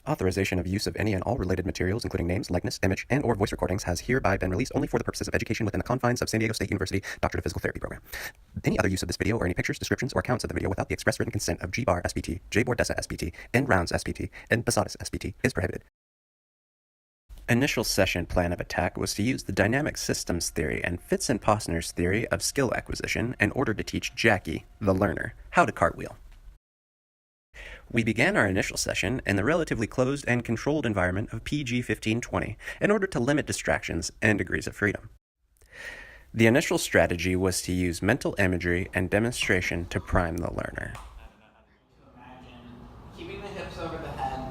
Authorization of use of any and all related materials, including names, likeness, image, and or voice recordings, has hereby been released only for the purposes of education within the confines of San Diego State University Doctorate of Physical Therapy program. Any other use of this video or any pictures, descriptions, or accounts of the video without the express written consent of G-Bar SPT, J-Bordessa SPT, N-Rounds SPT, and Posadas SPT is prohibited. Initial session plan of attack was to use the dynamic systems theory and Fitz and Posner's theory of skill acquisition in order to teach Jackie, the learner, how to cartwheel. We began our initial session in the relatively closed and controlled environment of PG 1520 in order to limit distractions and degrees of freedom. The initial strategy was to use mental imagery and demonstration to prime the learner. Imagine keeping the hips over the head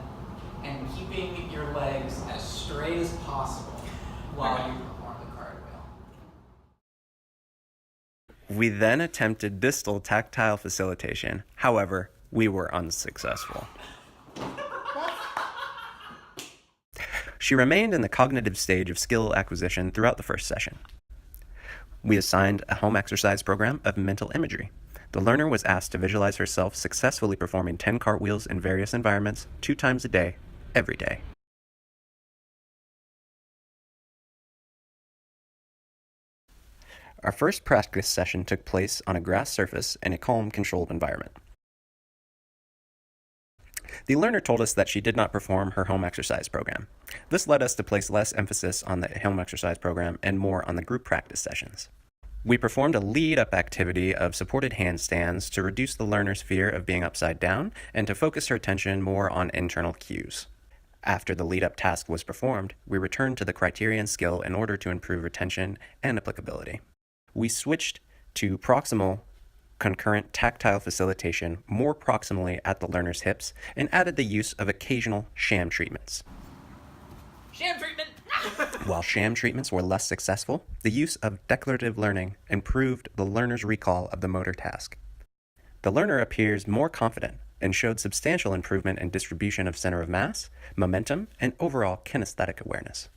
and keeping your legs as straight as possible while you perform the cartwheel. We then attempted distal tactile facilitation. However, we were unsuccessful. She remained in the cognitive stage of skill acquisition throughout the first session. We assigned a home exercise program of mental imagery. The learner was asked to visualize herself successfully performing 10 cartwheels in various environments 2 times a day, every day. Our first practice session took place on a grass surface in a calm, controlled environment. The learner told us that she did not perform her home exercise program. This led us to place less emphasis on the home exercise program and more on the group practice sessions. We performed a lead-up activity of supported handstands to reduce the learner's fear of being upside down and to focus her attention more on internal cues. After the lead-up task was performed, we returned to the criterion skill in order to improve retention and applicability. We switched to proximal concurrent tactile facilitation more proximally at the learner's hips and added the use of occasional sham treatments. Sham treatment! While sham treatments were less successful, the use of declarative learning improved the learner's recall of the motor task. The learner appears more confident and showed substantial improvement in distribution of center of mass, momentum, and overall kinesthetic awareness.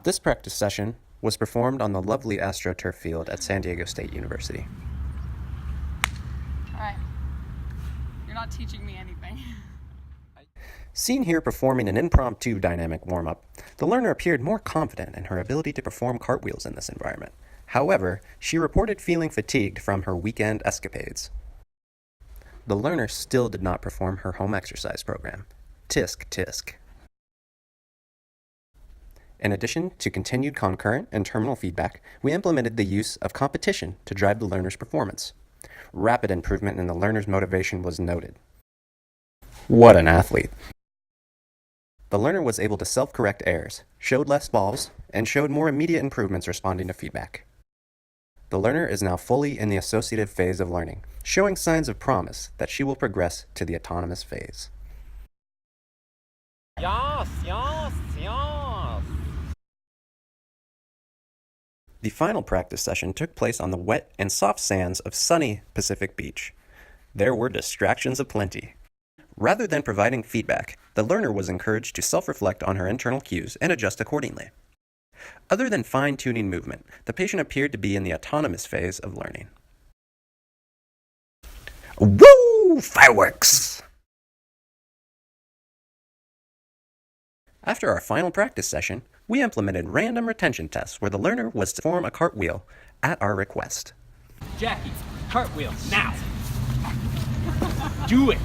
This practice session was performed on the lovely AstroTurf field at San Diego State University. All right. You're not teaching me anything. Seen here performing an impromptu dynamic warm-up, the learner appeared more confident in her ability to perform cartwheels in this environment. However, she reported feeling fatigued from her weekend escapades. The learner still did not perform her home exercise program. Tisk, tisk. In addition to continued concurrent and terminal feedback, we implemented the use of competition to drive the learner's performance. Rapid improvement in the learner's motivation was noted. What an athlete! The learner was able to self-correct errors, showed less balls, and showed more immediate improvements responding to feedback. The learner is now fully in the associative phase of learning, showing signs of promise that she will progress to the autonomous phase. Yes, yes, yes. The final practice session took place on the wet and soft sands of sunny Pacific Beach. There were distractions aplenty. Rather than providing feedback, the learner was encouraged to self-reflect on her internal cues and adjust accordingly. Other than fine-tuning movement, the patient appeared to be in the autonomous phase of learning. Woo! Fireworks! After our final practice session, we implemented random retention tests where the learner was to perform a cartwheel at our request. Jackie, cartwheel, now! Do it!